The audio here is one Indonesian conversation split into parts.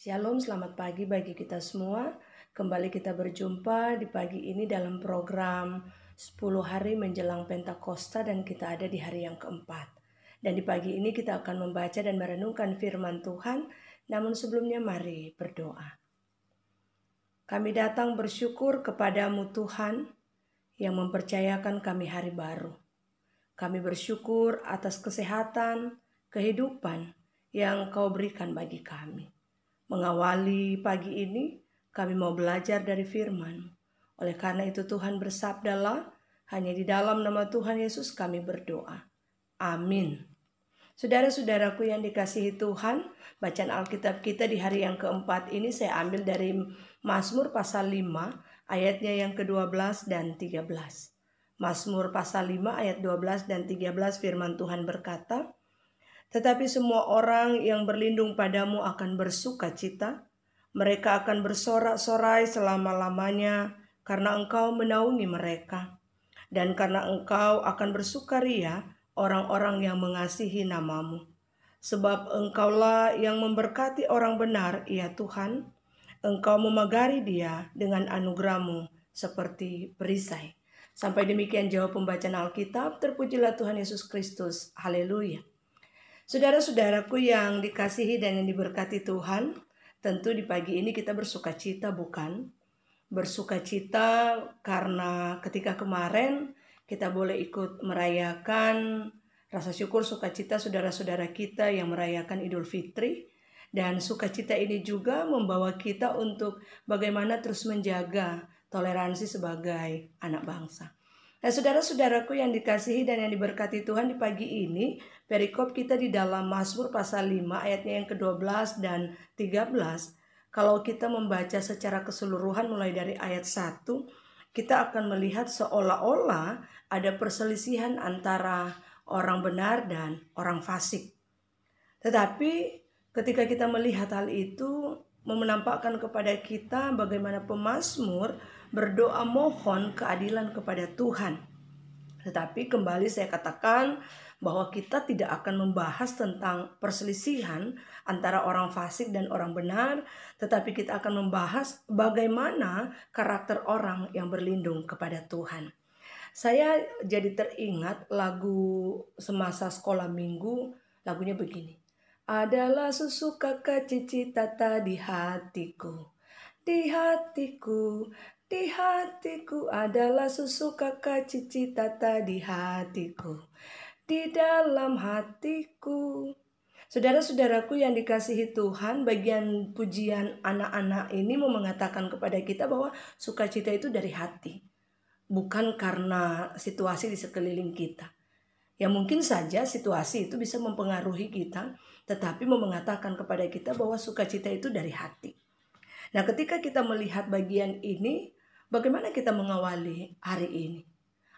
Shalom, selamat pagi bagi kita semua. Kembali kita berjumpa di pagi ini dalam program 10 hari menjelang Pentakosta dan kita ada di hari yang keempat. Dan di pagi ini kita akan membaca dan merenungkan firman Tuhan. Namun sebelumnya mari berdoa. Kami datang bersyukur kepadamu Tuhan yang mempercayakan kami hari baru. Kami bersyukur atas kesehatan, kehidupan yang Kau berikan bagi kami. Mengawali pagi ini, kami mau belajar dari firman. Oleh karena itu Tuhan bersabdalah, hanya di dalam nama Tuhan Yesus kami berdoa. Amin. Saudara-saudaraku yang dikasihi Tuhan, bacaan Alkitab kita di hari yang keempat ini saya ambil dari Mazmur pasal 5, ayatnya yang ke-12 dan 13. Mazmur pasal 5 ayat 12 dan 13 firman Tuhan berkata, tetapi semua orang yang berlindung padamu akan bersuka cita. Mereka akan bersorak-sorai selama-lamanya karena engkau menaungi mereka. Dan karena engkau akan bersukaria orang-orang yang mengasihi namamu. Sebab engkaulah yang memberkati orang benar, ya Tuhan. Engkau memagari dia dengan anugerahmu seperti perisai. Sampai demikian jawab pembacaan Alkitab. Terpujilah Tuhan Yesus Kristus. Haleluya. Saudara-saudaraku yang dikasihi dan yang diberkati Tuhan, tentu di pagi ini kita bersuka cita, bukan? Bersuka cita karena ketika kemarin kita boleh ikut merayakan rasa syukur sukacita saudara-saudara kita yang merayakan Idul Fitri. Dan sukacita ini juga membawa kita untuk bagaimana terus menjaga toleransi sebagai anak bangsa. Nah, saudara-saudaraku yang dikasihi dan yang diberkati Tuhan, di pagi ini perikop kita di dalam Mazmur pasal 5 ayatnya yang ke-12 dan 13. Kalau kita membaca secara keseluruhan mulai dari ayat 1, kita akan melihat seolah-olah ada perselisihan antara orang benar dan orang fasik. Tetapi ketika kita melihat hal itu, menampakkan kepada kita bagaimana pemazmur berdoa mohon keadilan kepada Tuhan. Tetapi kembali saya katakan bahwa kita tidak akan membahas tentang perselisihan antara orang fasik dan orang benar, tetapi kita akan membahas bagaimana karakter orang yang berlindung kepada Tuhan. Saya jadi teringat lagu semasa sekolah minggu, lagunya begini. Adalah susu kakak cici tata di hatiku, di hatiku, di hatiku. Adalah susu kakak cici tata di hatiku, di dalam hatiku. Saudara-saudaraku yang dikasihi Tuhan, bagian pujian anak-anak ini mau mengatakan kepada kita bahwa sukacita itu dari hati, bukan karena situasi di sekeliling kita. Ya mungkin saja situasi itu bisa mempengaruhi kita, tetapi mau mengatakan kepada kita bahwa sukacita itu dari hati. Nah, ketika kita melihat bagian ini, bagaimana kita mengawali hari ini?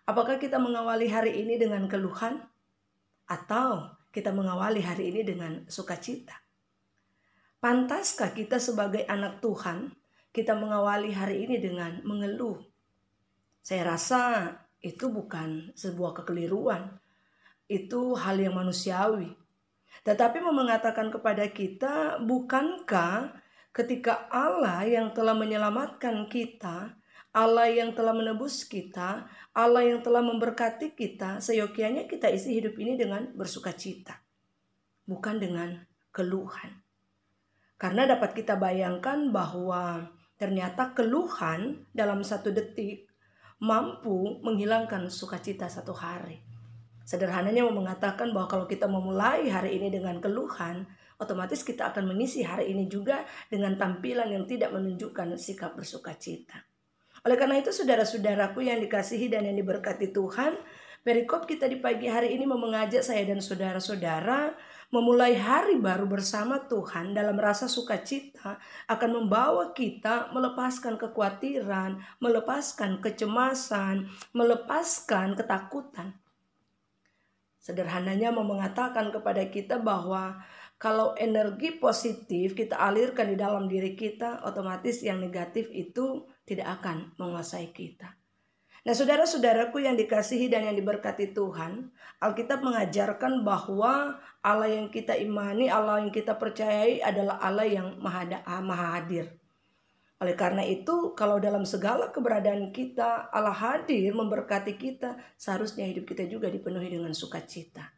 Apakah kita mengawali hari ini dengan keluhan? Atau kita mengawali hari ini dengan sukacita? Pantaskah kita sebagai anak Tuhan, kita mengawali hari ini dengan mengeluh? Saya rasa itu bukan sebuah kekeliruan. Itu hal yang manusiawi. Tetapi mau mengatakan kepada kita, bukankah ketika Allah yang telah menyelamatkan kita, Allah yang telah menebus kita, Allah yang telah memberkati kita, seyogyanya kita isi hidup ini dengan bersukacita, bukan dengan keluhan. Karena dapat kita bayangkan bahwa ternyata keluhan dalam 1 detik mampu menghilangkan sukacita 1 hari. Sederhananya mau mengatakan bahwa kalau kita memulai hari ini dengan keluhan, otomatis kita akan mengisi hari ini juga dengan tampilan yang tidak menunjukkan sikap bersukacita. Oleh karena itu saudara-saudaraku yang dikasihi dan yang diberkati Tuhan, perikop kita di pagi hari ini mau mengajak saya dan saudara-saudara memulai hari baru bersama Tuhan dalam rasa sukacita akan membawa kita melepaskan kekhawatiran, melepaskan kecemasan, melepaskan ketakutan. Sederhananya mau mengatakan kepada kita bahwa kalau energi positif kita alirkan di dalam diri kita, otomatis yang negatif itu tidak akan menguasai kita. Nah, saudara-saudaraku yang dikasihi dan yang diberkati Tuhan, Alkitab mengajarkan bahwa Allah yang kita imani, Allah yang kita percayai adalah Allah yang maha hadir. Oleh karena itu, kalau dalam segala keberadaan kita, Allah hadir memberkati kita, seharusnya hidup kita juga dipenuhi dengan sukacita.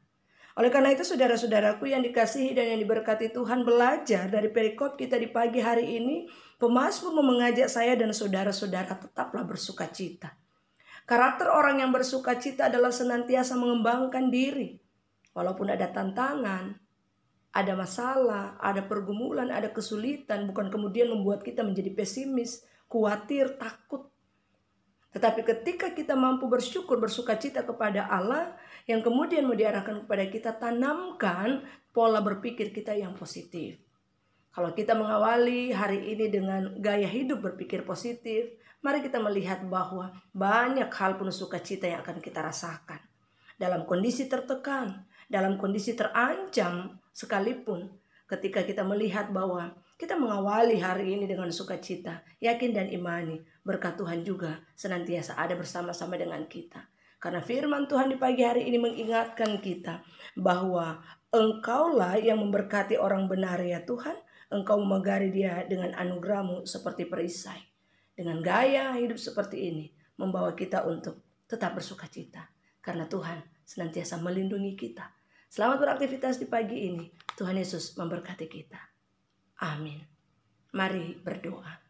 Oleh karena itu, saudara-saudaraku yang dikasihi dan yang diberkati Tuhan, belajar dari perikop kita di pagi hari ini, pemazmur mengajak saya dan saudara-saudara tetaplah bersukacita. Karakter orang yang bersukacita adalah senantiasa mengembangkan diri. Walaupun ada tantangan, ada masalah, ada pergumulan, ada kesulitan, bukan kemudian membuat kita menjadi pesimis, khawatir, takut. Tetapi ketika kita mampu bersyukur, bersukacita kepada Allah, yang kemudian mau diarahkan kepada kita, tanamkan pola berpikir kita yang positif. Kalau kita mengawali hari ini dengan gaya hidup berpikir positif, mari kita melihat bahwa banyak hal penuh sukacita yang akan kita rasakan. Dalam kondisi tertekan, dalam kondisi terancam sekalipun, ketika kita melihat bahwa kita mengawali hari ini dengan sukacita, yakin dan imani, berkat Tuhan juga senantiasa ada bersama-sama dengan kita. Karena firman Tuhan di pagi hari ini mengingatkan kita bahwa Engkaulah yang memberkati orang benar ya Tuhan. Engkau memegari dia dengan anugerah-Mu seperti perisai. Dengan gaya hidup seperti ini membawa kita untuk tetap bersukacita. Karena Tuhan senantiasa melindungi kita. Selamat beraktivitas di pagi ini. Tuhan Yesus memberkati kita. Amin. Mari berdoa.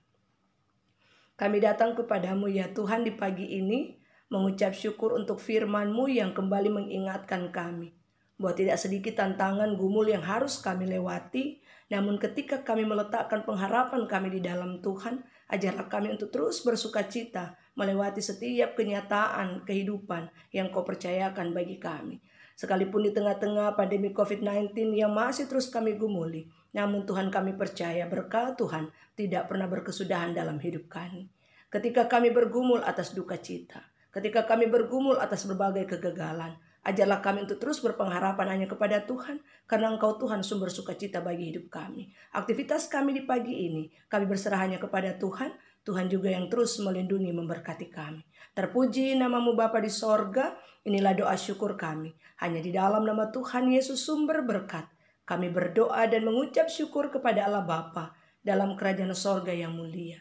Kami datang kepadamu ya Tuhan di pagi ini, mengucap syukur untuk firman-Mu yang kembali mengingatkan kami bahwa tidak sedikit tantangan gumul yang harus kami lewati. Namun ketika kami meletakkan pengharapan kami di dalam Tuhan, ajarlah kami untuk terus bersukacita melewati setiap kenyataan kehidupan yang Kau percayakan bagi kami. Sekalipun di tengah-tengah pandemi COVID-19 yang masih terus kami gumuli, namun Tuhan kami percaya berkat Tuhan tidak pernah berkesudahan dalam hidup kami. Ketika kami bergumul atas duka cita, ketika kami bergumul atas berbagai kegagalan, ajarlah kami untuk terus berpengharapan hanya kepada Tuhan, karena Engkau Tuhan sumber sukacita bagi hidup kami. Aktivitas kami di pagi ini, kami berserah hanya kepada Tuhan. Tuhan juga yang terus melindungi memberkati kami. Terpuji nama-Mu Bapa di sorga, inilah doa syukur kami. Hanya di dalam nama Tuhan Yesus sumber berkat, kami berdoa dan mengucap syukur kepada Allah Bapa dalam kerajaan sorga yang mulia.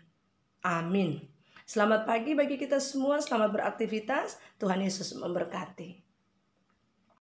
Amin. Selamat pagi bagi kita semua, selamat beraktivitas. Tuhan Yesus memberkati.